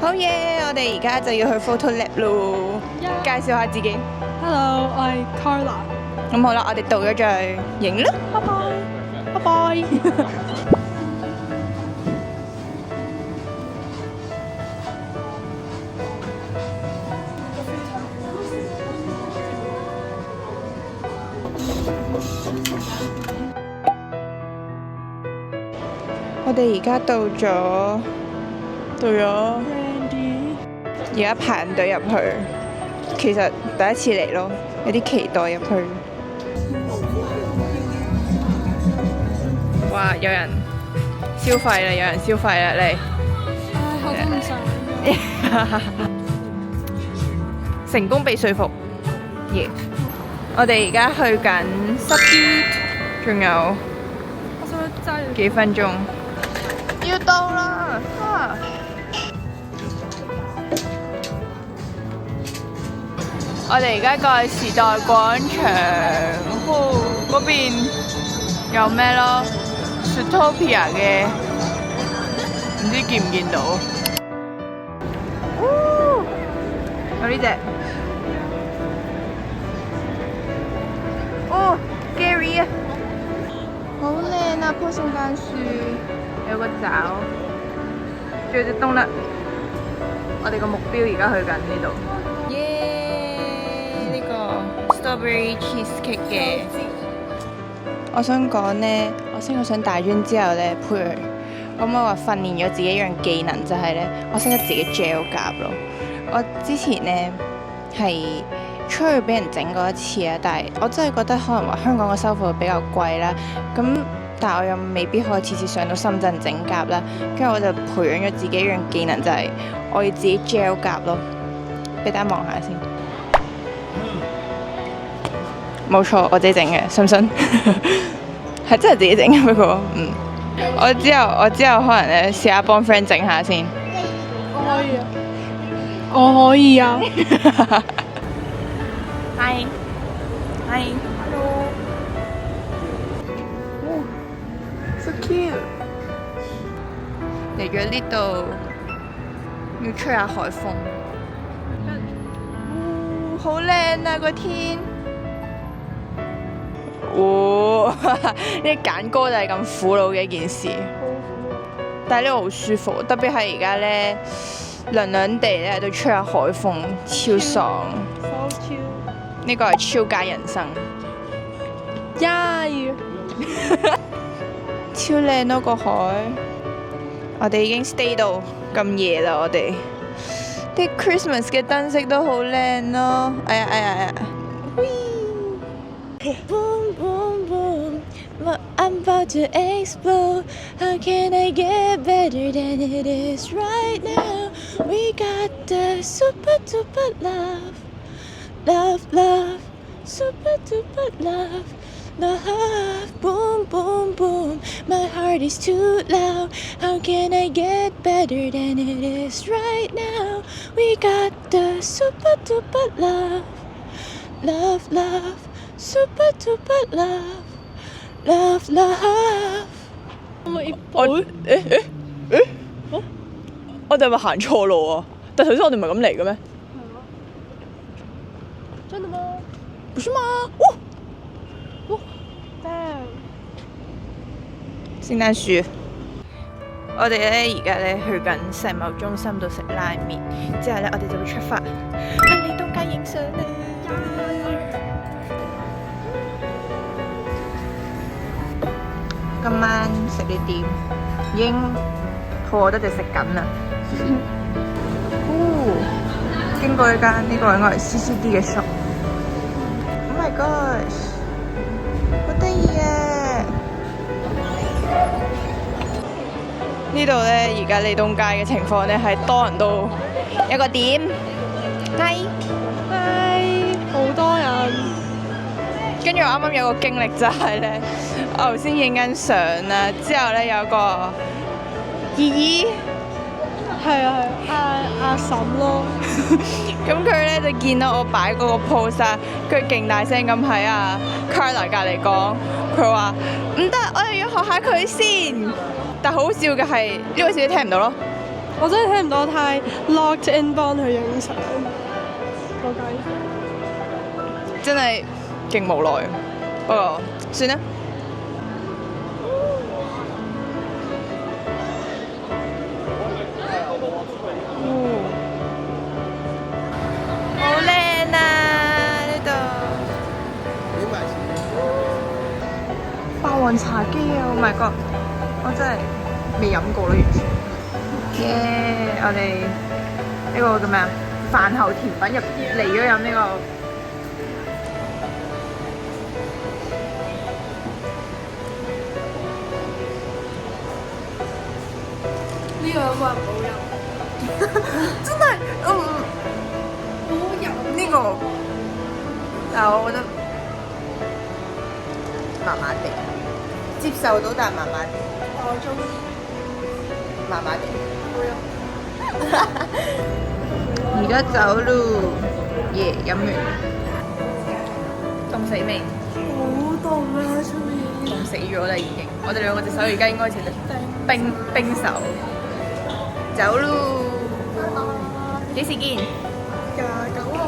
好嘢！我哋而家就要去 photo lab 咯，介紹下自己。 Hello，我係 Carla。咁好啦，我哋到咗再影啦，拜拜，拜拜。我哋而家到咗，而家排緊隊入去。其實第一次嚟咯，有啲期待入去。哇！有人消費啦，有人消費啦，嚟！我都唔想。成功被說服。耶！我哋而家去緊10 仲有我想揸幾分鐘。要到啦！我哋而家過去時代廣場，嗰邊有咩咯 ？Zootopia 嘅，唔知見唔見到？有呢隻。哦 ，Gary 啊！好靚啊！棵聖誕樹，有個爪，仲有隻冬甩。我哋個目標而家去緊呢度。耶！呢個 strawberry cheesecake 嘅。我想講呢，我升咗上大專之後呢，配咁我話訓練咗自己一樣技能，就係呢，我識得自己 gel 夾咯。我之前呢係出去俾人整過一次啊，但係我真係覺得可能話香港嘅收費會比較貴啦。咁但係我又未必可以次次上到深圳整夾啦。跟住我就培養咗自己一樣技能，就係我要自己 gel 夾咯。俾大家望下先。冇錯，我自己整嘅，信唔信？係真係自己整嘅，不過我之後可能咧試下幫 friend 整下先。我可以啊。我可以啊。Hi。Hi。Hello。So cute。嚟咗呢度，要吹下海風。好靚啊個天！哇！呢啲揀歌就係咁苦惱嘅一件事。但係呢度好舒服，特別係而家咧涼涼地咧，都吹下海風，超爽。呢個係超佳人生。超靚咯個海！我哋已經 stay 到咁夜啦，我哋啲 Christmas 嘅燈飾都好靚咯。哎呀哎呀哎呀！ Boom boom boom, I'm about to explode. How can I get better than it is right now? We got the super duper love, love, love, super duper love, love. Boom boom boom, my heart is too loud. How can I get better than it is right now? We got the super duper love, love, love. Super duper love, love, love。我哋係咪行錯路啊？但頭先我哋唔係咁嚟嘅咩？真的嗎？不是嗎？哇！聖誕樹。我哋咧而家咧去緊世貿中心度食拉麵，之後咧我哋就會出發去利東街影相啦。今晚食呢店已經肚餓得就食緊啦。經過呢間呢個應該係 CCD 嘅 shop。Oh my gosh， 好得意啊！呢度咧而家利東街嘅情況咧係多人到一個點。係，好多人。跟住我啱啱有個經歷就係咧，我頭先影緊相啦，之後咧有個姨姨係啊係阿嬸咯，咁佢咧就見到我擺嗰個 pose 啊，佢勁大聲咁喺阿 Carla 隔離講，佢話唔得，我哋要學下佢先。但好笑嘅係呢位小姐聽唔到咯，我真係聽唔到，太 locked in 幫佢影相。個計真係勁無奈。不過算啦。好靚啊！呢度霸王茶姬啊 ！Oh my god！我真係未飲過咯，完全。耶！我哋呢個叫咩啊？飯後甜品入嚟咗飲呢個。呢個話唔好飲，真係，好飲呢個，但係我覺得麻麻地，接受到但係麻麻地，我中意，麻麻地。好飲。而家走咯，耶！飲完，凍死未？好凍啊！出面凍死咗啦已經，我哋兩個隻手而家應該似冰手。走咯，幾時見？29號。